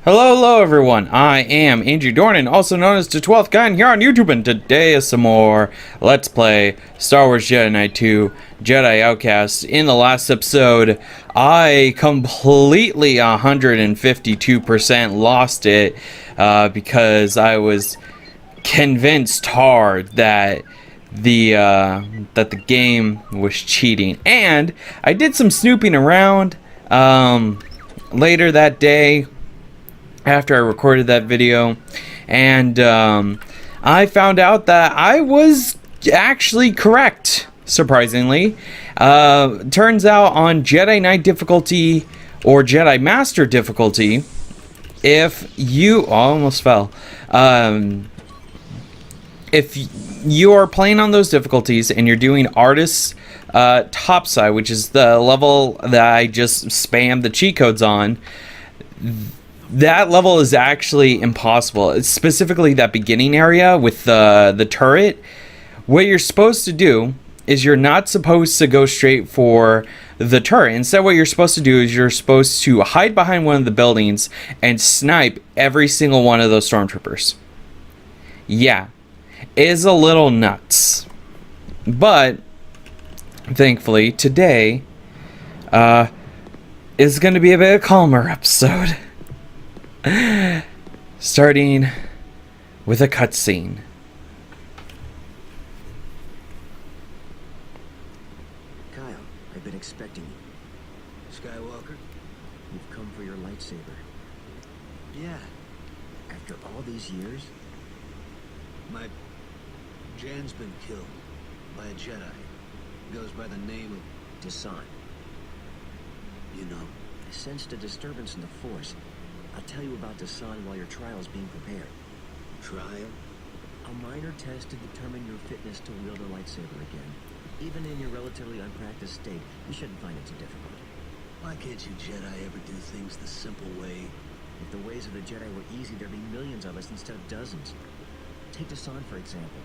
Hello everyone, I am Andrew Dornan, also known as the 12th Guy here on YouTube, and today is some more Let's Play Star Wars Jedi Knight II, Jedi Outcast. In the last episode, I completely 152% lost it because I was convinced hard that the game was cheating, and I did some snooping around later that day after I recorded that video, and I found out that I was actually correct, surprisingly. Turns out on Jedi Knight difficulty or Jedi Master difficulty, if you almost fell, if you are playing on those difficulties and you're doing artist's topside, which is the level that I just spammed the cheat codes on, that level is actually impossible. It's specifically that beginning area with the turret. What you're supposed to do is you're not supposed to go straight for the turret. Instead, what you're supposed to do is you're supposed to hide behind one of the buildings and snipe every single one of those stormtroopers. Yeah, it is a little nuts. But thankfully, today is going to be a bit calmer episode. Starting with a cutscene. Kyle, I've been expecting you. Skywalker, you've come for your lightsaber. Yeah. After all these years? My Jan's been killed by a Jedi. Goes by the name of Katarn. you know. I sensed a disturbance in the Force. I'll tell you about Katarn while your trial is being prepared. Trial? A minor test to determine your fitness to wield a lightsaber again. Even in your relatively unpracticed state, you shouldn't find it too difficult. Why can't you Jedi ever do things the simple way? If the ways of the Jedi were easy, there'd be millions of us instead of dozens. Take Katarn, for example.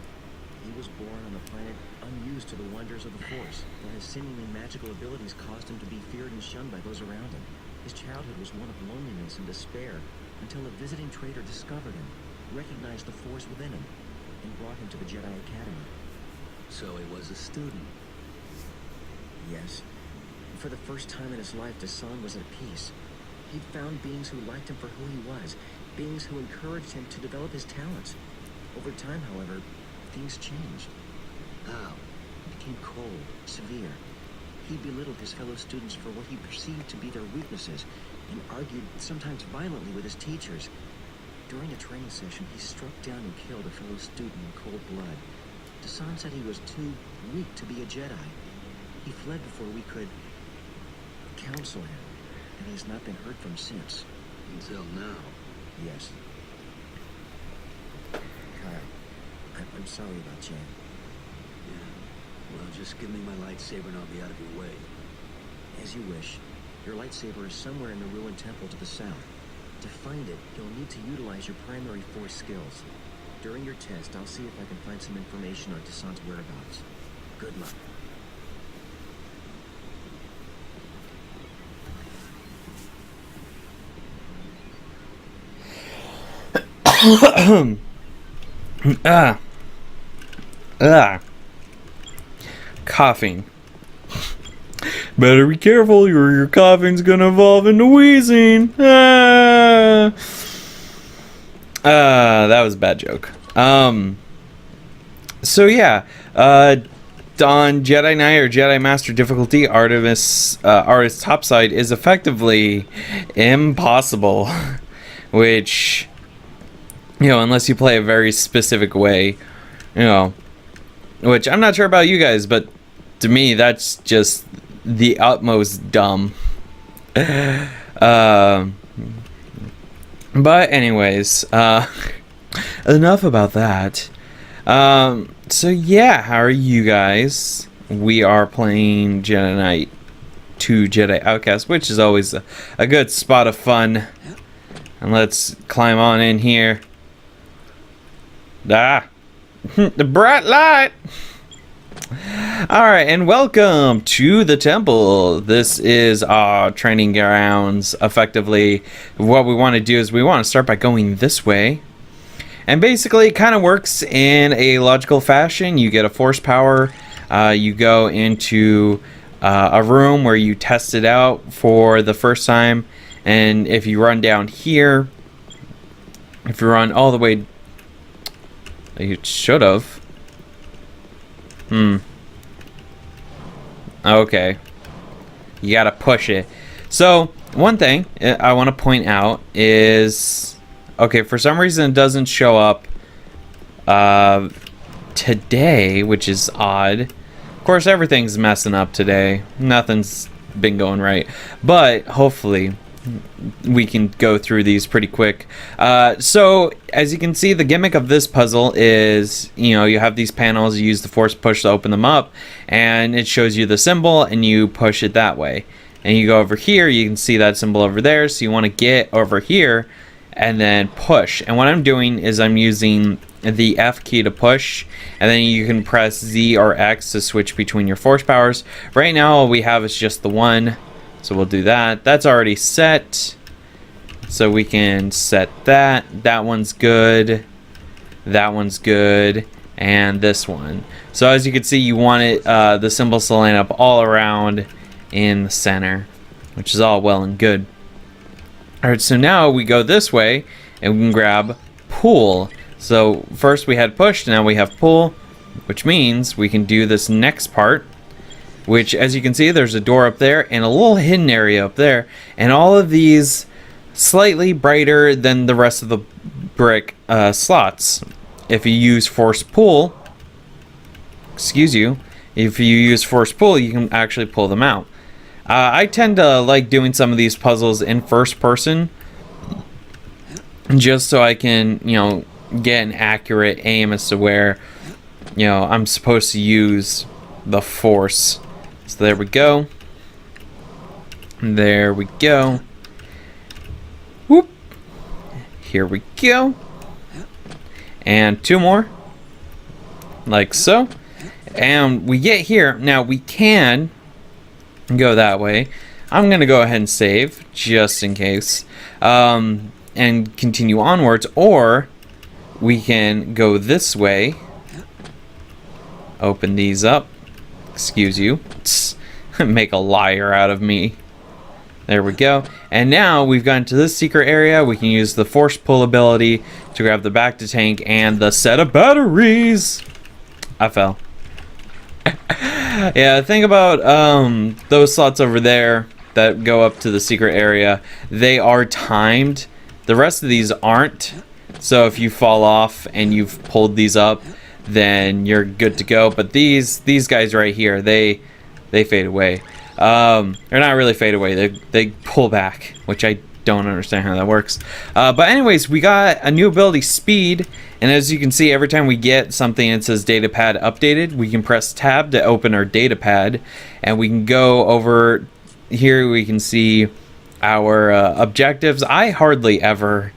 He was born on a planet unused to the wonders of the Force, but his seemingly magical abilities caused him to be feared and shunned by those around him. His childhood was one of loneliness and despair, until a visiting trader discovered him, recognized the Force within him, and brought him to the Jedi Academy. So he was a student. Yes. For the first time in his life, Katarn was at peace. He'd found beings who liked him for who he was, beings who encouraged him to develop his talents. Over time, however, things changed. How? He became cold, severe. He belittled his fellow students for what he perceived to be their weaknesses, and argued, sometimes violently, with his teachers. During a training session, he struck down and killed a fellow student in cold blood. Katarn said he was too weak to be a Jedi. He fled before we could counsel him, and he has not been heard from since. Until now. Yes. Kyle, I'm sorry about Jan. Yeah. Well, just give me my lightsaber and I'll be out of your way. As you wish. Your lightsaber is somewhere in the ruined temple to the south. To find it, you'll need to utilize your primary Force skills. During your test, I'll see if I can find some information on Katarn's whereabouts. Good luck. Coughing. Better be careful, or your coughing's gonna evolve into wheezing. That was a bad joke. So yeah, on Jedi Knight or Jedi Master difficulty, artist topside is effectively impossible, which, you know, unless you play a very specific way, you know, which I'm not sure about you guys, but to me, that's just the utmost dumb. But anyways, enough about that. So yeah, how are you guys? We are playing Jedi Knight II, Jedi Outcast, which is always a good spot of fun. And let's climb on in here. The bright light. Alright, and welcome to the temple. This is our training grounds. Effectively, what we want to do is we want to start by going this way. And basically, it kind of works in a logical fashion. You get a force power. You go into a room where you test it out for the first time. And if you run down here, if you run all the way... You should have. Okay. You gotta push it. So, one thing I want to point out is... Okay, for some reason it doesn't show up today, which is odd. Of course, everything's messing up today. Nothing's been going right. But, hopefully, we can go through these pretty quick. So, as you can see, the gimmick of this puzzle is, you know, you have these panels, you use the force push to open them up, and it shows you the symbol, and you push it that way. And you go over here, you can see that symbol over there, so you want to get over here, and then push. And what I'm doing is I'm using the F key to push, and then you can press Z or X to switch between your force powers. Right now, all we have is just the one. So we'll do that. That's already set. So we can set that. That one's good. That one's good. And this one. So as you can see, you want it, the symbols to line up all around in the center, which is all well and good. Alright, so now we go this way and we can grab pull. So first we had push, now we have pull, which means we can do this next part. Which, as you can see, there's a door up there and a little hidden area up there. And all of these slightly brighter than the rest of the brick slots. If you use force pull, if you use force pull, you can actually pull them out. I tend to like doing some of these puzzles in first person, just so I can, you know, get an accurate aim as to where, you know, I'm supposed to use the force. So there we go. There we go. Whoop. Here we go. And two more. Like so. And we get here. Now we can go that way. I'm going to go ahead and save just in case. And continue onwards. Or we can go this way. Open these up. Excuse you. Make a liar out of me. There we go. And now we've gotten to this secret area. We can use the force pull ability to grab the back to tank and the set of batteries. I fell. Yeah, think about those slots over there that go up to the secret area. They are timed. The rest of these aren't. So if you fall off and you've pulled these up, then you're good to go. But these guys right here, they fade away. They're not really fade away. They pull back, which I don't understand how that works. But anyways, we got a new ability, speed. And as you can see, every time we get something that says datapad updated, we can press tab to open our datapad. And we can go over here. We can see our objectives. I hardly ever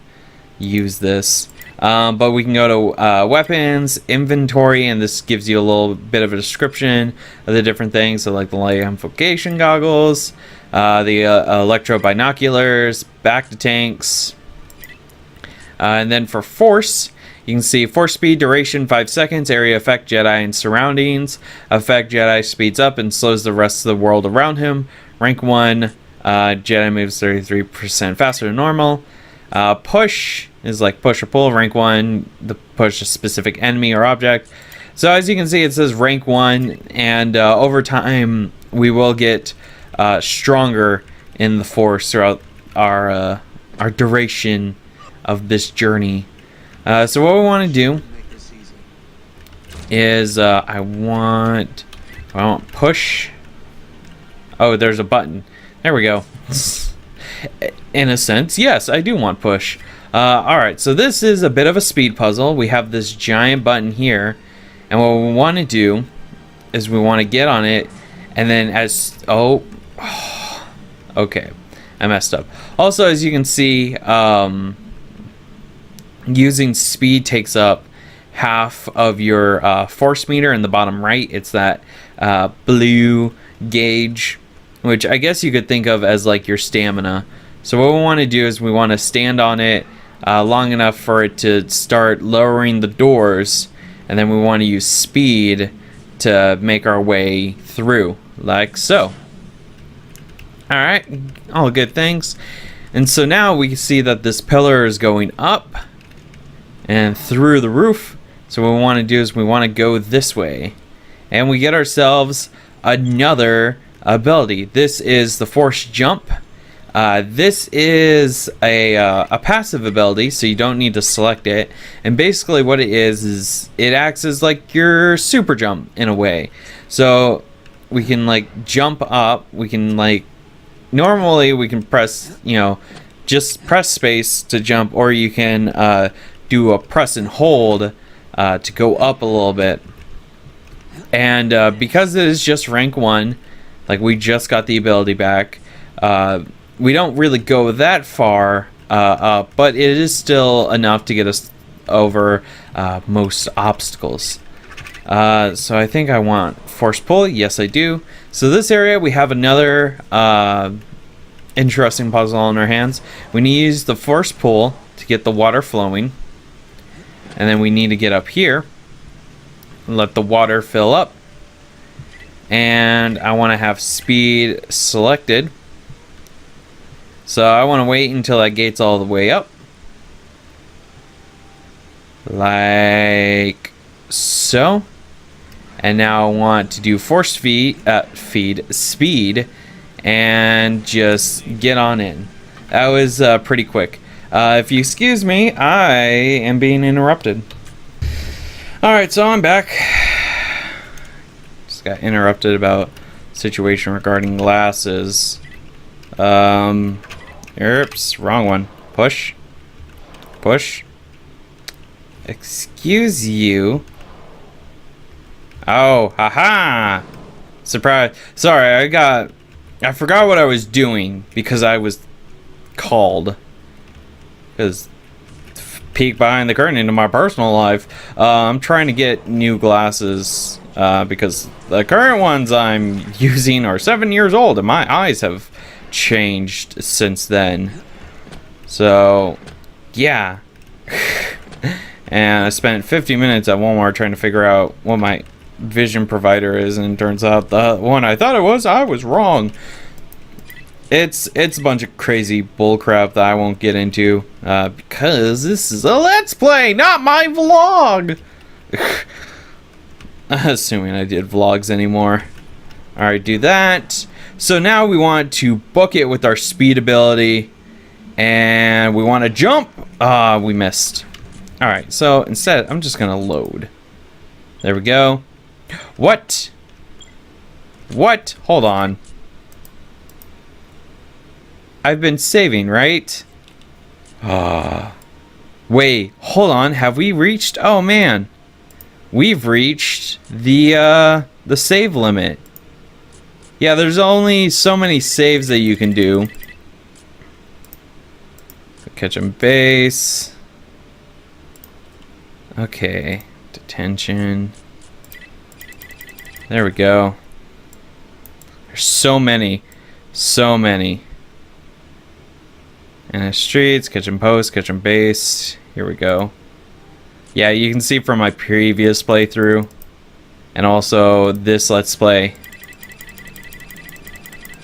use this. But we can go to weapons, inventory, and this gives you a little bit of a description of the different things. So like the light amplification goggles, the electro binoculars, back to tanks. And then for force, you can see force speed, duration 5 seconds, area effect, Jedi and surroundings. Effect, Jedi speeds up and slows the rest of the world around him. Rank 1, Jedi moves 33% faster than normal. Push is like push or pull. Rank 1, the push a specific enemy or object. So as you can see, it says rank 1, and over time we will get stronger in the force throughout our duration of this journey. So what we want to do is I want push. Oh, there's a button. There we go. In a sense, yes, I do want push. Alright, so this is a bit of a speed puzzle. We have this giant button here, and what we want to do is we want to get on it, and then okay, I messed up. Also, as you can see, using speed takes up half of your force meter in the bottom right. It's that blue gauge, which I guess you could think of as like your stamina. So what we want to do is we want to stand on it long enough for it to start lowering the doors, and then we want to use speed to make our way through, like so. Alright, all good things. And so now we can see that this pillar is going up and through the roof. So what we want to do is we want to go this way. And we get ourselves another ability. This is the Force Jump. This is a passive ability, so you don't need to select it. And basically what it is it acts as like your super jump in a way. So we can like jump up. We can like, normally we can press, just press space to jump, or you can do a press and hold to go up a little bit. And because it is just rank 1, like we just got the ability back, we don't really go that far up, but it is still enough to get us over most obstacles. So I think I want force pull. Yes, I do. So this area, we have another interesting puzzle in our hands. We need to use the force pull to get the water flowing. And then we need to get up here and let the water fill up. And I want to have speed selected. So I want to wait until that gate's all the way up. Like so. And now I want to do force speed and just get on in. That was pretty quick. If you excuse me, I am being interrupted. Alright, so I'm back. Just got interrupted about situation regarding glasses. Oops, wrong one. Push. Push. Excuse you. Oh, haha. Surprise. Sorry, I forgot what I was doing because I was called. Because peek behind the curtain into my personal life. I'm trying to get new glasses because the current ones I'm using are 7 years old and my eyes have changed since then. So, yeah. And I spent 50 minutes at Walmart trying to figure out what my vision provider is, and it turns out the one I thought it was, I was wrong. It's a bunch of crazy bullcrap that I won't get into because this is a Let's Play, not my vlog. Assuming I did vlogs anymore. Alright, do that. So now we want to book it with our speed ability, and we want to jump. We missed. Alright, so instead I'm just gonna load. There we go. What? What? Hold on. I've been saving, right? Wait, hold on. Have we reached? Oh man, we've reached the save limit. Yeah, there's only so many saves that you can do. Catch and base. Okay, detention. There we go. There's so many. So many. And the streets, catch and post, catch and base. Here we go. Yeah, you can see from my previous playthrough and also this Let's Play.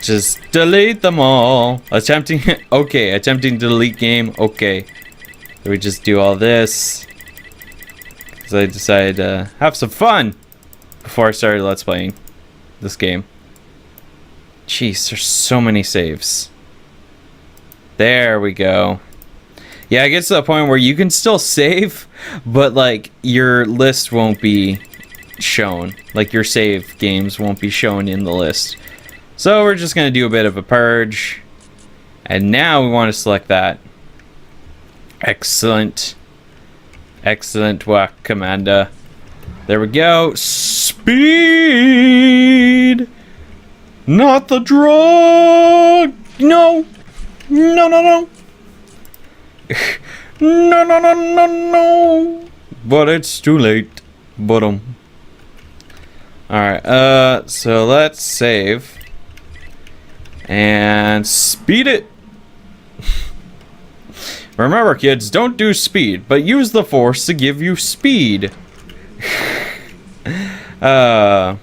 Just delete them all. Attempting okay, attempting to delete game. Okay. So we just do all this. Because I decided to have some fun before I started Let's Playing this game. Jeez, there's so many saves. There we go. Yeah, it gets to the point where you can still save, but like your list won't be shown. Like your save games won't be shown in the list. So we're just gonna do a bit of a purge. And now we want to select that. Excellent. Excellent work, Commander. There we go. Speed! Not the drug! No! No, no, no! No, no, no, no, no! but it's too late. Alright, so let's save. And speed it. Remember, kids, don't do speed, but use the Force to give you speed. That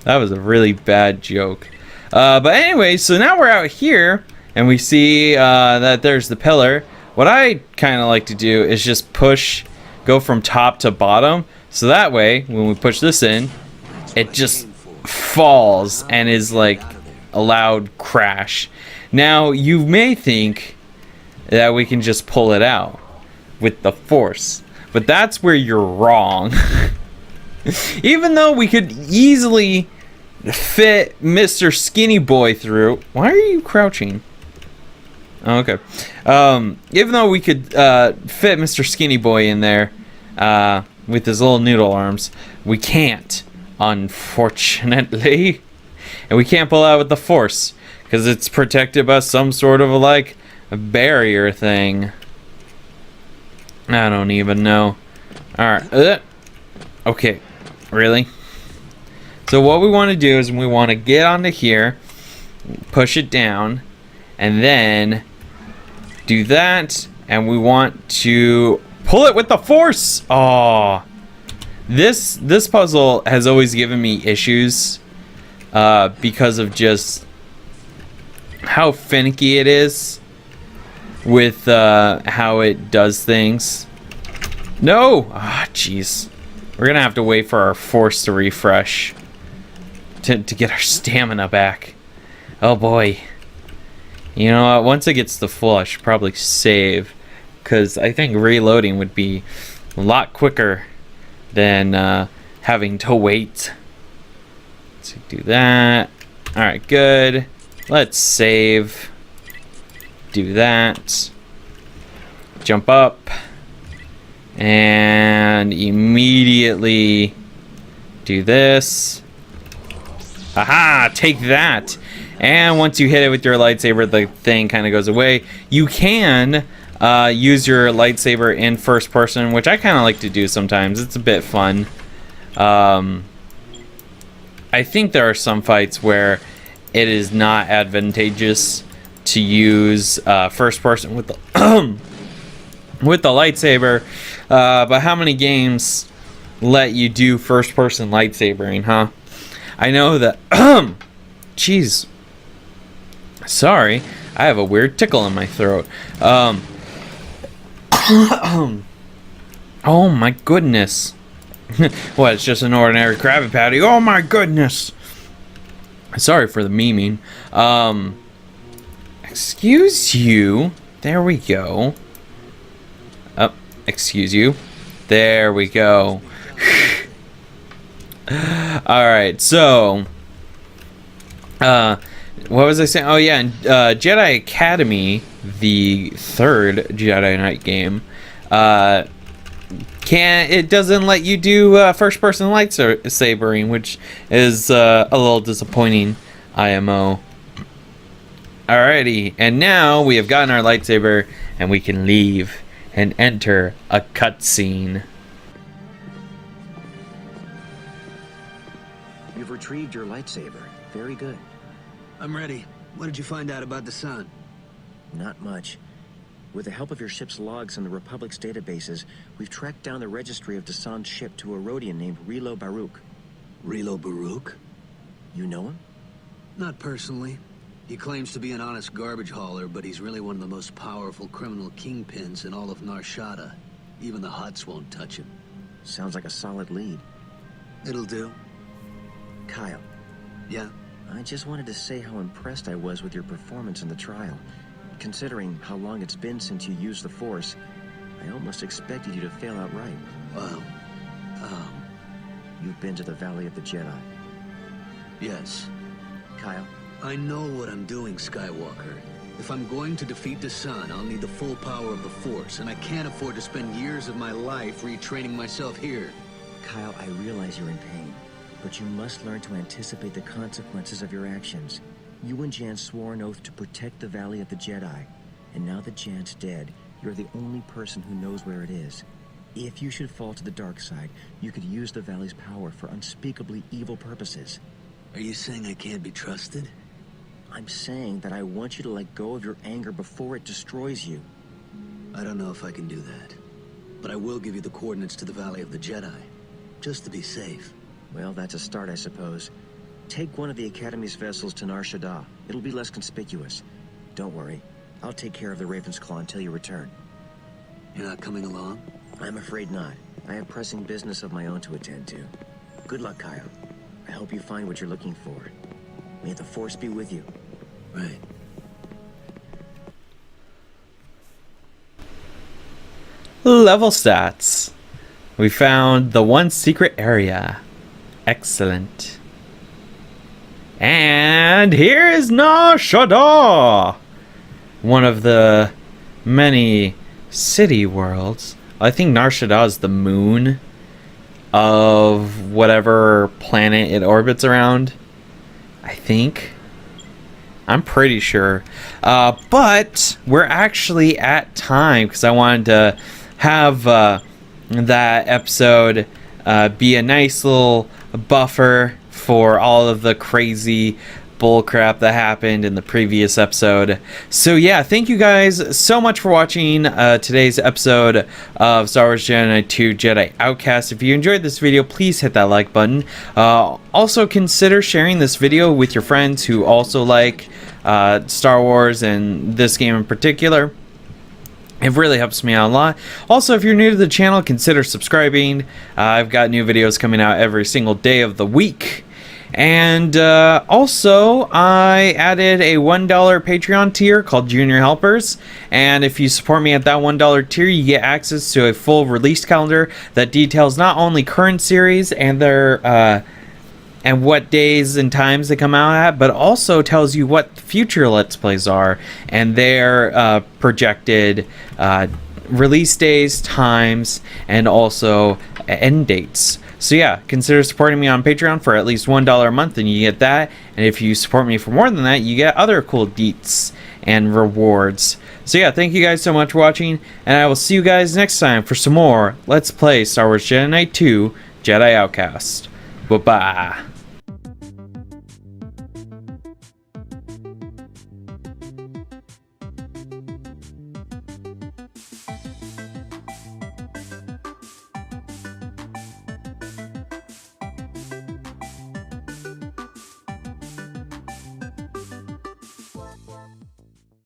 was a really bad joke. But anyway, so now we're out here, and we see that there's the pillar. What I kind of like to do is just go from top to bottom, so that way, when we push this in, it just falls and is like a loud crash. Now, you may think that we can just pull it out with the Force, but that's where you're wrong. Even though we could easily fit Mr. Skinny Boy through. Why are you crouching? Oh, okay. Even though we could fit Mr. Skinny Boy in there with his little noodle arms, we can't, unfortunately. And we can't pull out with the Force because it's protected by some sort of a barrier thing. I don't even know. Alright. Okay. Really? So what we want to do is we want to get onto here, push it down, and then do that, and we want to pull it with the Force. Oh, this puzzle has always given me issues because of just how finicky it is with how it does things. No! Ah, jeez. We're gonna have to wait for our Force to refresh to get our stamina back. Oh boy. You know what? Once it gets to full, I should probably save, because I think reloading would be a lot quicker than having to wait. Let's do that. Alright, good. Let's save. Do that. Jump up. And immediately do this. Aha! Take that! And once you hit it with your lightsaber, the thing kind of goes away. You can use your lightsaber in first person, which I kind of like to do sometimes. It's a bit fun. I think there are some fights where it is not advantageous to use first person with the with the lightsaber. But how many games let you do first person lightsabering, huh? I know that. Jeez. Sorry, I have a weird tickle in my throat. Oh my goodness. What, it's just an ordinary Krabby Patty? Oh my goodness. Sorry for the memeing. Excuse you. There we go. Oh, excuse you. There we go. Alright, so what was I saying? Oh yeah, Jedi Academy, the third Jedi Knight game, it doesn't let you do first person lightsabering, which is a little disappointing, IMO. Alrighty, and now we have gotten our lightsaber and we can leave and enter a cutscene. You've retrieved your lightsaber. Very good. I'm ready. What did you find out about the sun? Not much. With the help of your ship's logs and the Republic's databases, we've tracked down the registry of Dassan's ship to a Rhodian named Rilo Baruch. Rilo Baruch? You know him? Not personally. He claims to be an honest garbage hauler, but he's really one of the most powerful criminal kingpins in all of Nar Shaddaa. Even the Hutts won't touch him. Sounds like a solid lead. It'll do. Kyle. Yeah? I just wanted to say how impressed I was with your performance in the trial. Considering how long it's been since you used the Force, I almost expected you to fail outright. Well, You've been to the Valley of the Jedi. yes. Kyle? I know what I'm doing, Skywalker. If I'm going to defeat the Sun, I'll need the full power of the Force, and I can't afford to spend years of my life retraining myself here. Kyle, I realize you're in pain, but you must learn to anticipate the consequences of your actions. You and Jan swore an oath to protect the Valley of the Jedi, and now that Jan's dead, you're the only person who knows where it is. If you should fall to the dark side, you could use the valley's power for unspeakably evil purposes. Are you saying I can't be trusted? I'm saying that I want you to let go of your anger before it destroys you. I don't know if I can do that. But I will give you the coordinates to the Valley of the Jedi. Just to be safe. Well, that's a start, I suppose. Take one of the Academy's vessels to Nar Shaddaa. It'll be less conspicuous. Don't worry. I'll take care of the Raven's Claw until you return. You're not coming along? I'm afraid not. I have pressing business of my own to attend to. Good luck, Kyle. I hope you find what you're looking for. May the Force be with you. Right. Level stats. We found the one secret area. Excellent. And here is Nar Shaddaa, one of the many city worlds. I think Nar Shaddaa is the moon of whatever planet it orbits around. I think. I'm pretty sure. But we're actually at time because I wanted to have that episode be a nice little buffer for all of the crazy bullcrap that happened in the previous episode. So yeah, thank you guys so much for watching today's episode of Star Wars Jedi Knight II Jedi Outcast. If you enjoyed this video, please hit that like button. Also consider sharing this video with your friends who also like Star Wars and this game in particular. It really helps me out a lot. Also, if you're new to the channel, consider subscribing. I've got new videos coming out every single day of the week. And also, I added a $1 Patreon tier called Junior Helpers. And if you support me at that $1 tier, you get access to a full release calendar that details not only current series and their and what days and times they come out at, but also tells you what future Let's Plays are and their projected release days, times, and also end dates. So yeah, consider supporting me on Patreon for at least $1 a month and you get that. And if you support me for more than that, you get other cool deets and rewards. So yeah, thank you guys so much for watching, and I will see you guys next time for some more Let's Play Star Wars Jedi Knight II Jedi Outcast. Bye-bye.